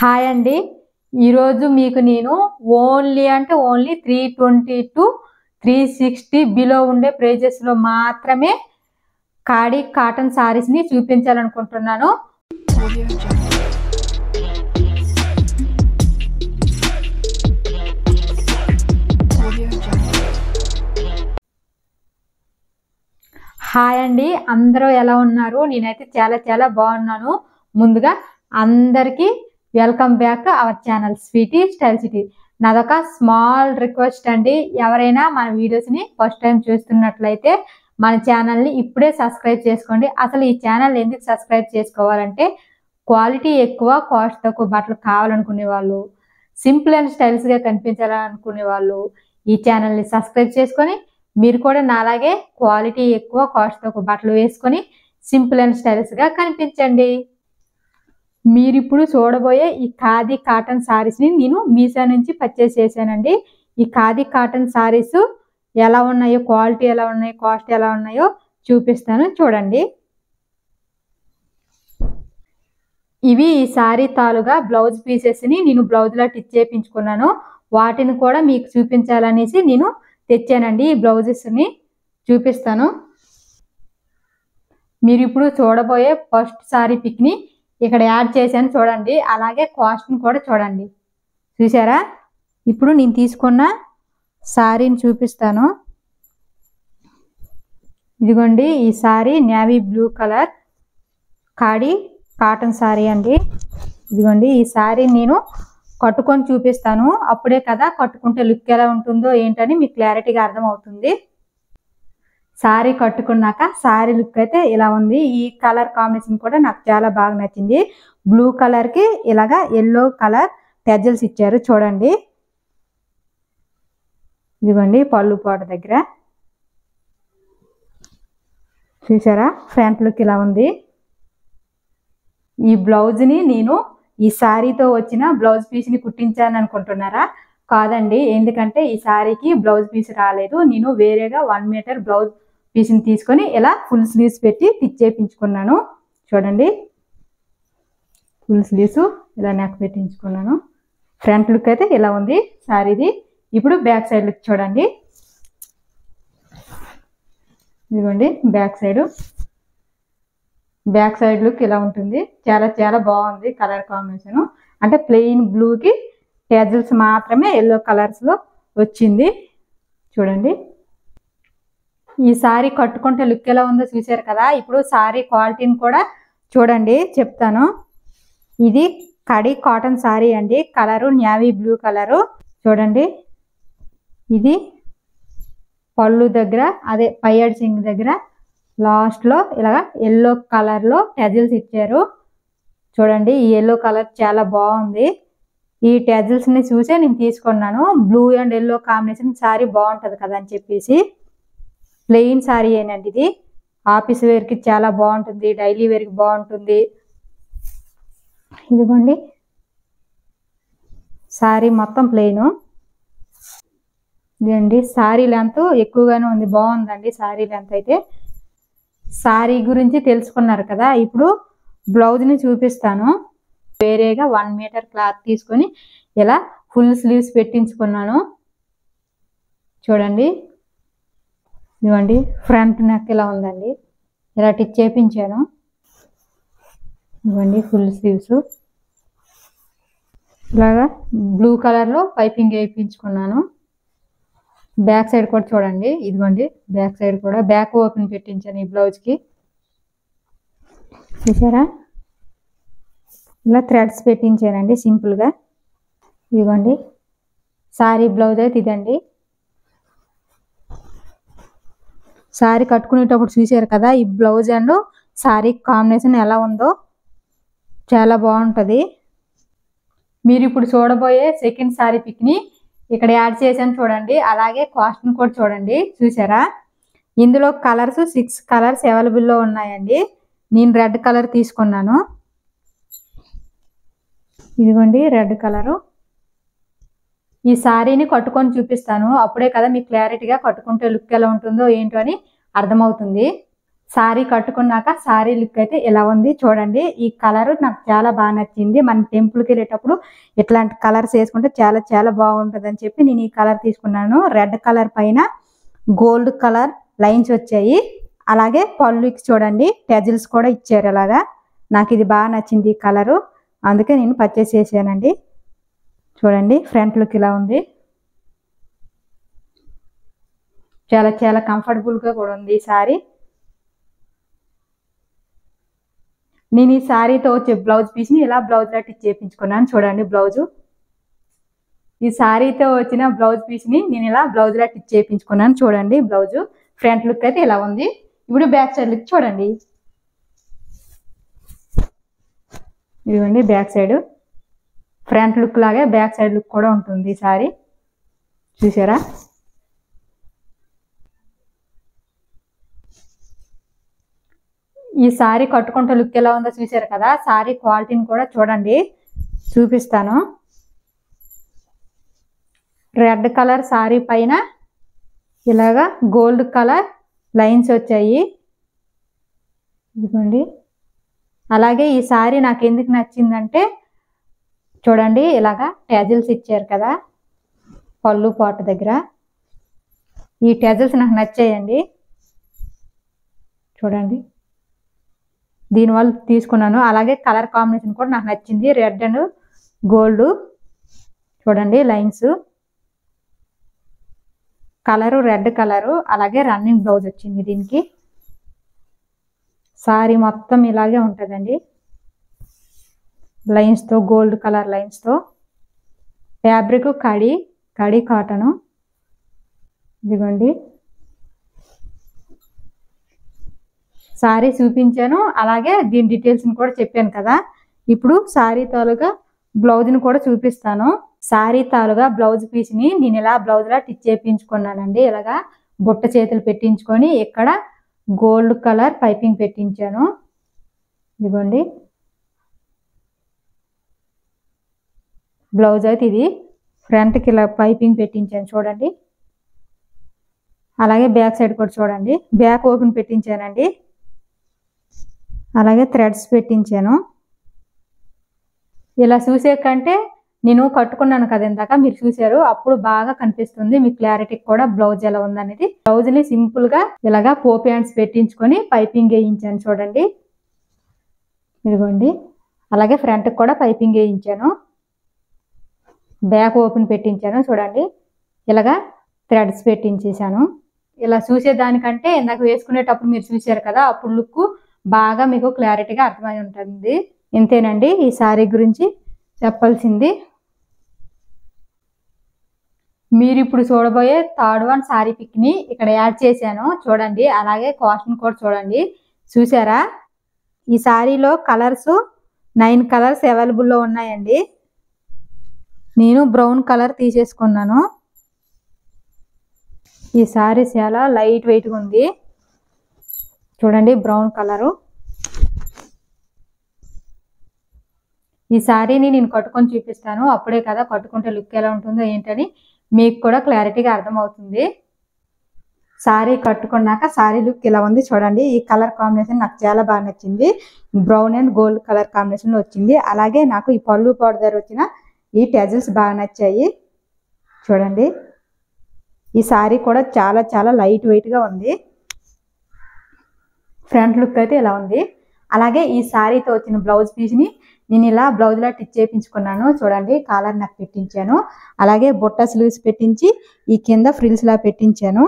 Hi అండి. ఈరోజు మీకు నేను ఓన్లీ 320 to 360 బిలో ఉండే ప్రైజెస్లో మాత్రమే ఖాడీ కాటన్ సారీస్ని చూపించాలనుకుంటున్నాను. హాయ్ అండి, అందరూ ఎలా ఉన్నారు? నేనైతే చాలా బాగున్నాను. ముందుగా అందరికీ welcome back to our channel Sweety Style City. నాదొక స్మాల్ రిక్వెస్ట్ అండి, ఎవరైనా మన వీడియోస్ని ఫస్ట్ టైం చూస్తున్నట్లయితే మన ఛానల్ని ఇప్పుడే సబ్స్క్రైబ్ చేసుకోండి. అసలు ఈ ఛానల్ ఎందుకు సబ్స్క్రైబ్ చేసుకోవాలంటే, క్వాలిటీ ఎక్కువ కాస్ట్ తక్కువ బట్టలు కావాలనుకునే వాళ్ళు, సింపుల్ అండ్ స్టైల్స్గా కనిపించాలనుకునే వాళ్ళు ఈ ఛానల్ని సబ్స్క్రైబ్ చేసుకొని మీరు కూడా నాలాగే క్వాలిటీ ఎక్కువ కాస్ట్ తక్కువ బట్టలు వేసుకొని సింపుల్ అండ్ స్టైల్స్గా కనిపించండి. మీరు ఇప్పుడు చూడబోయే ఈ ఖాదీ కాటన్ సారీస్ని నేను మీషో నుంచి పర్చేస్ చేశానండి. ఈ ఖాదీ కాటన్ సారీస్ ఎలా ఉన్నాయో, క్వాలిటీ ఎలా ఉన్నాయో, కాస్ట్ ఎలా ఉన్నాయో చూపిస్తాను, చూడండి. ఇవి ఈ సారీ తాలుగా బ్లౌజ్ పీసెస్ని నేను బ్లౌజ్లో టిచ్ చేయించుకున్నాను. వాటిని కూడా మీకు చూపించాలనేసి నేను తెచ్చానండి. ఈ బ్లౌజెస్ని చూపిస్తాను. మీరు ఇప్పుడు చూడబోయే ఫస్ట్ సారీ పిక్ని ఇక్కడ యాడ్ చేశాను, చూడండి. అలాగే కాస్ట్ని కూడా చూడండి. చూసారా? ఇప్పుడు నేను తీసుకున్న సారీని చూపిస్తాను. ఇదిగోండి, ఈ sari navy blue colour khadi cotton sari అండి. ఇదిగోండి, ఈ సారీ నేను కట్టుకొని చూపిస్తాను. అప్పుడే కదా కట్టుకుంటే లుక్ ఎలా ఉంటుందో ఏంటని మీకు క్లారిటీగా అర్థమవుతుంది. సారీ కట్టుకున్నాక సారీ లుక్ అయితే ఇలా ఉంది. ఈ కలర్ కాంబినేషన్ కూడా నాకు చాలా బాగా నచ్చింది. బ్లూ కలర్కి ఇలాగా ఎల్లో కలర్ టెజల్స్ ఇచ్చారు, చూడండి. ఇదిగోండి పళ్ళు పాట దగ్గర చూసారా? ఫ్రంట్ లుక్ ఇలా ఉంది. ఈ బ్లౌజ్ని నేను ఈ శారీతో వచ్చిన బ్లౌజ్ పీస్ని కుట్టించాను అనుకుంటున్నారా? కాదండి, ఎందుకంటే ఈ శారీకి బ్లౌజ్ పీస్ రాలేదు. నేను వేరేగా 1 మీటర్ బ్లౌజ్ పీస్ని తీసుకొని ఇలా ఫుల్ స్లీవ్స్ పెట్టి స్టిచ్ చేయించుకున్నాను, చూడండి. ఫుల్ స్లీవ్స్ ఇలా నెక్ పెట్టించుకున్నాను. ఫ్రంట్ లుక్ అయితే ఇలా ఉంది శారీది. ఇప్పుడు బ్యాక్ సైడ్ లుక్ చూడండి. ఇదిగోండి బ్యాక్ సైడ్ లుక్ ఇలా ఉంటుంది. చాలా బాగుంది కలర్ కాంబినేషన్. అంటే ప్లెయిన్ బ్లూకి టెజల్స్ మాత్రమే ఎల్లో కలర్స్లో వచ్చింది, చూడండి. ఈ సారీ కట్టుకుంటే లుక్ ఎలా ఉందో చూసారు కదా. ఇప్పుడు సారీ క్వాలిటీని కూడా చూడండి, చెప్తాను. ఇది ఖాడీ కాటన్ సారీ అండి. కలరు నేవీ బ్లూ కలరు, చూడండి. ఇది పళ్ళు దగ్గర, అదే పైయడ్ సింగ్ దగ్గర లాస్ట్లో ఇలాగ ఎల్లో కలర్లో టెజల్స్ ఇచ్చారు, చూడండి. ఈ ఎల్లో కలర్ చాలా బాగుంది. ఈ టెజల్స్ని చూసే నేను తీసుకున్నాను. Blue and yellow combination sorry బాగుంటుంది కదా అని చెప్పేసి. ప్లెయిన్ సారీ ఏనండి ఇది. ఆఫీస్ వేర్కి చాలా బాగుంటుంది, డైలీ వేర్కి బాగుంటుంది. ఇదిగోండి సారీ మొత్తం ప్లెయిన్. ఇదండి సారీ లెంత్ ఎక్కువగానే ఉంది, బాగుందండి సారీ లెంత్ అయితే. సారీ గురించి తెలుసుకున్నారు కదా. ఇప్పుడు బ్లౌజ్ని చూపిస్తాను. వేరేగా 1 మీటర్ క్లాత్ తీసుకొని ఇలా ఫుల్ స్లీవ్స్ పెట్టించుకున్నాను, చూడండి. ఇదిగోండి ఫ్రంట్ నెక్ ఇలా ఉందండి. ఇలా టిచ్ చేయించాను. ఇదిగోండి ఫుల్ స్లీవ్స్ ఇలాగా బ్లూ కలర్లో పైపింగ్ వేయించుకున్నాను. బ్యాక్ సైడ్ కూడా చూడండి. ఇదిగోండి బ్యాక్ సైడ్ కూడా బ్యాక్ ఓపెన్ పెట్టించాను ఈ బ్లౌజ్కి, చూసారా? ఇలా థ్రెడ్స్ పెట్టించానండి సింపుల్గా. ఇదిగోండి సారీ బ్లౌజ్ అయితే ఇదండి. సారీ కట్టుకునేటప్పుడు చూసారు కదా ఈ బ్లౌజ్ అండ్ సారీ కాంబినేషన్ ఎలా ఉందో, చాలా బాగుంటుంది. మీరు ఇప్పుడు చూడబోయే సెకండ్ సారీ పిక్ని ఇక్కడ యాడ్ చేశాను, చూడండి. అలాగే కాస్ట్ని కూడా చూడండి, చూసారా? ఇందులో కలర్స్ 6 కలర్స్ అవైలబుల్లో ఉన్నాయండి. నేను రెడ్ కలర్ తీసుకున్నాను. ఇదిగోండి రెడ్ కలరు. ఈ సారీని కట్టుకొని చూపిస్తాను, అప్పుడే కదా మీకు క్లారిటీగా కట్టుకుంటే లుక్ ఎలా ఉంటుందో ఏంటో అని అర్థమవుతుంది. సారీ కట్టుకున్నాక సారీ లుక్ అయితే ఎలా ఉంది చూడండి. ఈ కలర్ నాకు చాలా బాగా నచ్చింది. మన టెంపుల్కి వెళ్ళేటప్పుడు ఇట్లాంటి కలర్స్ వేసుకుంటే చాలా చాలా బాగుంటుంది అని చెప్పి నేను ఈ కలర్ తీసుకున్నాను. రెడ్ కలర్ పైన గోల్డ్ కలర్ లైన్స్ వచ్చాయి. అలాగే పళ్ళుకి చూడండి టెజిల్స్ కూడా ఇచ్చారు. అలాగా నాకు ఇది బాగా నచ్చింది ఈ కలరు, అందుకే నేను పర్చేస్ చేశానండి. చూడండి ఫ్రంట్ లుక్ ఇలా ఉంది. చాలా చాలా కంఫర్టబుల్గా కూడా ఉంది ఈ సారీ. నేను ఈ శారీతో వచ్చే బ్లౌజ్ పీస్ని ఇలా బ్లౌజ్ లాంటి చేయించుకున్నాను. చూడండి బ్లౌజు, ఈ శారీతో వచ్చిన బ్లౌజ్ పీస్ని నేను ఇలా బ్లౌజ్ లాంటి చేయించుకున్నాను. చూడండి బ్లౌజు ఫ్రంట్ లుక్ అయితే ఇలా ఉంది. ఇప్పుడు బ్యాక్ సైడ్ లుక్ చూడండి. ఇదిగోండి బ్యాక్ సైడ్, ఫ్రంట్ లుక్ లాగే బ్యాక్ సైడ్ లుక్ కూడా ఉంటుంది ఈ సారీ. చూసారా? ఈ సారీ కట్టుకుంటే లుక్ ఎలా ఉందో చూసారు కదా. సారీ క్వాలిటీని కూడా చూడండి, చూపిస్తాను. రెడ్ కలర్ సారీ పైన ఇలాగా గోల్డ్ కలర్ లైన్స్ వచ్చాయి. ఇదిగోండి. అలాగే ఈ సారీ నాకు ఎందుకు నచ్చిందంటే చూడండి ఇలాగా ట్యాజిల్స్ ఇచ్చారు కదా పళ్ళు పాటు దగ్గర. ఈ ట్యాజిల్స్ నాకు నచ్చాయండి. చూడండి దీనివల్ల తీసుకున్నాను. అలాగే కలర్ కాంబినేషన్ కూడా నాకు నచ్చింది, రెడ్ అండ్ గోల్డ్. చూడండి లైన్స్, కలరు రెడ్ కలరు. అలాగే రన్నింగ్ బ్లౌజ్ వచ్చింది దీనికి. సారీ మొత్తం ఇలాగే ఉంటుందండి లైన్స్తో, గోల్డ్ కలర్ లైన్స్తో. ఫ్యాబ్రిక్ కడి కాటను. ఇదిగోండి సారీ చూపించాను, అలాగే దీని డీటెయిల్స్ని కూడా చెప్పాను కదా. ఇప్పుడు సారీ తాలుగా బ్లౌజ్ని కూడా చూపిస్తాను. సారీ తాలుగా బ్లౌజ్ పీస్ని నేను ఇలా బ్లౌజ్లా టిచ్ చేయించుకున్నానండి. ఇలాగా బుట్ట చేతులు పెట్టించుకొని ఇక్కడ గోల్డ్ కలర్ పైపింగ్ పెట్టించాను. ఇదిగోండి బ్లౌజ్ అయితే ఇది. ఫ్రంట్కి ఇలా పైపింగ్ పెట్టించాను చూడండి. అలాగే బ్యాక్ సైడ్ కూడా చూడండి, బ్యాక్ ఓపెన్ పెట్టించానండి. అలాగే థ్రెడ్స్ పెట్టించాను. ఇలా చూసే కంటే నేను కట్టుకున్నాను కదా ఇందాక, మీరు చూసారు, అప్పుడు బాగా కనిపిస్తుంది మీకు క్లారిటీకి కూడా బ్లౌజ్ ఎలా ఉందనేది. బ్లౌజ్ని సింపుల్గా ఇలాగా పోప్ హ్యాండ్స్ పెట్టించుకొని పైపింగ్ వేయించాను చూడండి. ఇదిగోండి అలాగే ఫ్రంట్కి కూడా పైపింగ్ వేయించాను. బ్యాక్ ఓపెన్ పెట్టించాను చూడండి. ఇలాగా థ్రెడ్స్ పెట్టించేసాను. ఇలా చూసేదానికంటే ఇందాక వేసుకునేటప్పుడు మీరు చూసారు కదా, అప్పుడు లుక్ బాగా మీకు క్లారిటీగా అర్థమై ఉంటుంది. ఇంతేనండి ఈ సారీ గురించి చెప్పాల్సింది. మీరు ఇప్పుడు చూడబోయే థర్డ్ వన్ సారీ పిక్ని ఇక్కడ యాడ్ చేశాను చూడండి. అలాగే కాస్ట్ని కూడా చూడండి. చూసారా? ఈ సారీలో కలర్స్ 9 కలర్స్ అవైలబుల్లో ఉన్నాయండి. నేను బ్రౌన్ కలర్ తీసేసుకున్నాను. ఈ సారీ చాలా లైట్ వెయిట్గా ఉంది చూడండి, బ్రౌన్ కలరు. ఈ సారీని నేను కట్టుకొని చూపిస్తాను, అప్పుడే కదా కట్టుకుంటే లుక్ ఎలా ఉంటుందో ఏంటని మీకు కూడా క్లారిటీగా అర్థమవుతుంది. సారీ కట్టుకున్నాక సారీ లుక్ ఇలా ఉంది చూడండి. ఈ కలర్ కాంబినేషన్ నాకు చాలా బాగా నచ్చింది. బ్రౌన్ అండ్ గోల్డ్ కలర్ కాంబినేషన్లో వచ్చింది. అలాగే నాకు ఈ పళ్ళు పాటు దగ్గర వచ్చిన ఈ టెజిల్స్ బాగా నచ్చాయి చూడండి. ఈ సారీ కూడా చాలా చాలా లైట్ వెయిట్గా ఉంది. ఫ్రంట్ లుక్ అయితే ఇలా ఉంది. అలాగే ఈ సారీతో వచ్చిన బ్లౌజ్ పీస్ని నేను ఇలా బ్లౌజ్లా టిచ్ చేయించుకున్నాను చూడండి. కాలర్ నాకు పెట్టించాను, అలాగే బుట్ట స్లీవ్స్ పెట్టించి ఈ కింద ఫ్రిల్స్లా పెట్టించాను.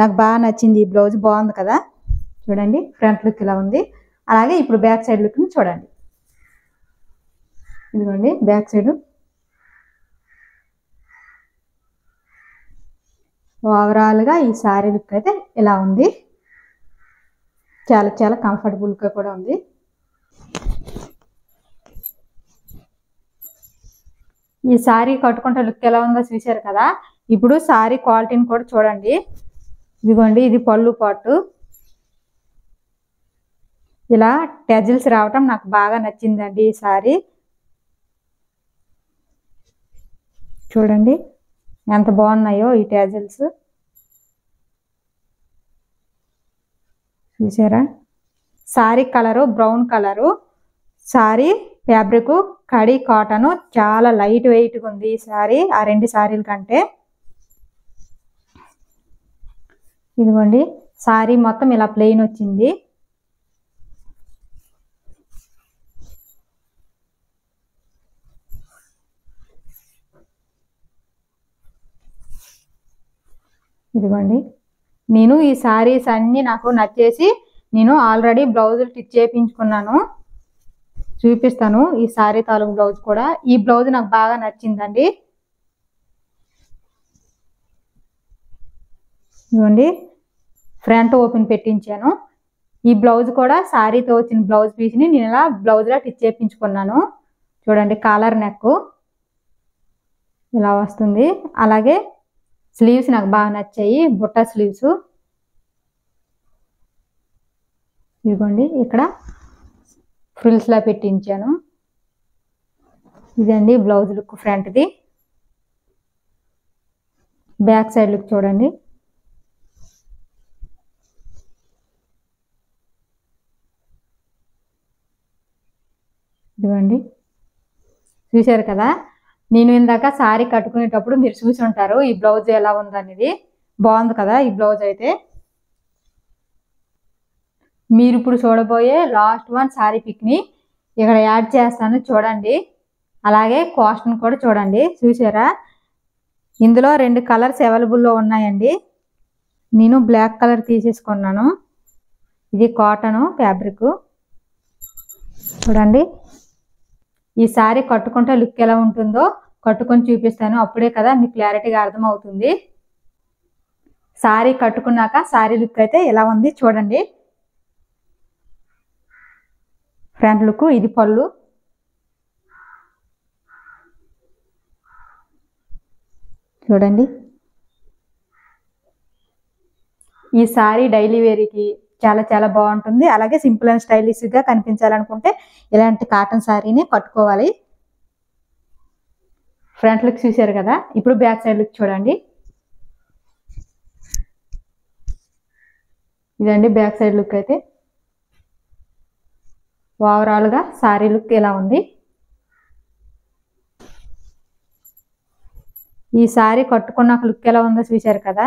నాకు బాగా నచ్చింది ఈ బ్లౌజ్, బాగుంది కదా చూడండి. ఫ్రంట్ లుక్ ఇలా ఉంది. అలాగే ఇప్పుడు బ్యాక్ సైడ్ లుక్ని చూడండి. ఇదిగోండి బ్యాక్ సైడ్. ఓవరాల్గా ఈ సారీ లుక్ అయితే ఇలా ఉంది. చాలా చాలా కంఫర్టబుల్గా కూడా ఉంది. ఈ సారీ కట్టుకుంటే లుక్ ఎలా ఉందో చూసారు కదా. ఇప్పుడు సారీ క్వాలిటీని కూడా చూడండి. ఇదిగోండి ఇది పళ్ళు పాటు. ఇలా టెజిల్స్ రావటం నాకు బాగా నచ్చిందండి ఈ సారీ. చూడండి ఎంత బాగున్నాయో ఈ టెజిల్స్. చూసారా, sorry colour brown colour, sorry fabric కడి కాటన్, చాలా లైట్ వెయిట్గా ఉంది ఈ సారీ ఆ రెండు సారీల కంటే. ఇదిగోండి సారీ మొత్తం ఇలా ప్లెయిన్ వచ్చింది. ఇదిగోండి, నేను ఈ సారీస్ అన్నీ నాకు నచ్చేసి నేను ఆల్రెడీ బ్లౌజులు స్టిచ్ చేయించుకున్నాను. చూపిస్తాను ఈ సారీ తాలూకు బ్లౌజ్ కూడా. ఈ బ్లౌజ్ నాకు బాగా నచ్చిందండి. ఇదిగోండి ఫ్రంట్ ఓపెన్ పెట్టించాను. ఈ బ్లౌజ్ కూడా సారీతో వచ్చిన బ్లౌజ్ పీస్ని నేను ఇలా బ్లౌజ్లో స్టిచ్ చేయించుకున్నాను. చూడండి కాలర్ నెక్ ఇలా వస్తుంది. అలాగే స్లీవ్స్ నాకు బాగా నచ్చాయి, బుట్ట స్లీవ్స్. ఇదిగోండి ఇక్కడ ఫ్రిల్స్లా పెట్టించాను. ఇదండి బ్లౌజ్ లుక్ ఫ్రంట్ది. బ్యాక్ సైడ్ లుక్ చూడండి. ఇదిగోండి చూశారు కదా, నేను ఇందాక సారీ కట్టుకునేటప్పుడు మీరు చూసి ఉంటారు ఈ బ్లౌజ్ ఎలా ఉందనేది. బాగుంది కదా ఈ బ్లౌజ్ అయితే. మీరు ఇప్పుడు చూడబోయే లాస్ట్ వన్ సారీ పిక్ని ఇక్కడ యాడ్ చేస్తాను చూడండి. అలాగే కాస్ట్ని కూడా చూడండి. చూసారా, ఇందులో 2 కలర్స్ అవైలబుల్లో ఉన్నాయండి. నేను బ్లాక్ కలర్ తీసేసుకున్నాను. ఇది కాటన్ ఫ్యాబ్రిక్. చూడండి ఈ సారీ కట్టుకుంటే లుక్ ఎలా ఉంటుందో కట్టుకొని చూపిస్తాను. అప్పుడే కదా మీకు క్లారిటీగా అర్థమవుతుంది. సారీ కట్టుకున్నాక సారీ లుక్ అయితే ఎలా ఉంది చూడండి. ఫ్రంట్ లుక్, ఇది పళ్ళు. చూడండి ఈ సారీ డైలీ వేర్కి చాలా చాలా బాగుంటుంది. అలాగే సింపుల్ అండ్ స్టైలిష్గా కనిపించాలనుకుంటే ఇలాంటి కాటన్ సారీని కట్టుకోవాలి. ఫ్రంట్ లుక్ చూశారు కదా, ఇప్పుడు బ్యాక్ సైడ్ లుక్ చూడండి. ఇదండి బ్యాక్ సైడ్ లుక్ అయితే. ఓవరాల్గా సారీ లుక్ ఎలా ఉంది. ఈ సారీ కట్టుకున్నాక లుక్ ఎలా ఉందో చూశారు కదా.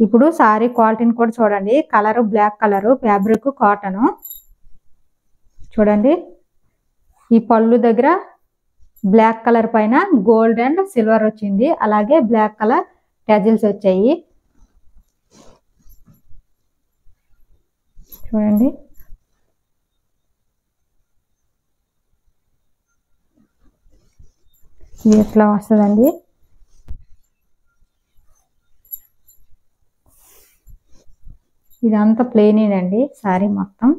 ఇప్పుడు సారీ క్వాలిటీని కూడా చూడండి. Colour black colour, fabric cotton. చూడండి ఈ పళ్ళు దగ్గర బ్లాక్ కలర్ పైన గోల్డ్ అండ్ సిల్వర్ వచ్చింది. అలాగే బ్లాక్ కలర్ టజిల్స్ వచ్చాయి. చూడండి ఇది ఎట్లా వస్తుందండి. ఇదంతా ప్లెయినేనండి సారీ మొత్తం.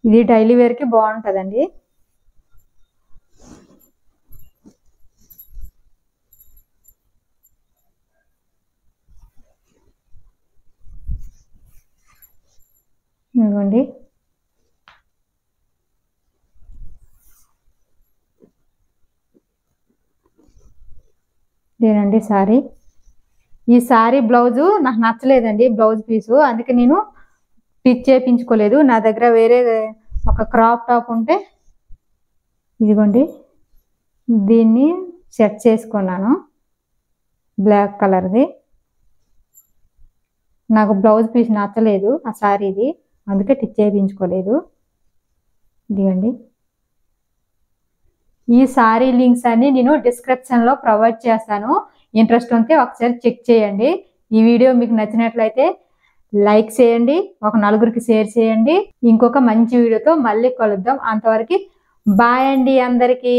ఇది డైలీ వేర్కి బాగుంటుందండి. ఇదిగోండి ఇదేనండి సారీ. ఈ సారీ బ్లౌజు నాకు నచ్చలేదండి, బ్లౌజ్ పీసు. అందుకే నేను స్టిచ్ చేయించుకోలేదు. నా దగ్గర వేరే ఒక క్రాప్ టాప్ ఉంటే ఇదిగోండి దీన్ని సెట్ చేసుకున్నాను బ్లాక్ కలర్ది. నాకు బ్లౌజ్ పీస్ నచ్చలేదు ఆ సారీది, అందుకే స్టిచ్ చేయించుకోలేదు. ఇదిగోండి ఈ సారీ లింక్స్ అన్ని నేను డిస్క్రిప్షన్లో ప్రొవైడ్ చేస్తాను. ఇంట్రెస్ట్ ఉంటే ఒకసారి చెక్ చేయండి. ఈ వీడియో మీకు నచ్చినట్లయితే లైక్ చేయండి, ఒక 4గురికి షేర్ చేయండి. ఇంకొక మంచి వీడియోతో మళ్ళీ కలుద్దాం. అంతవరకు బాయ్ అండి అందరికీ.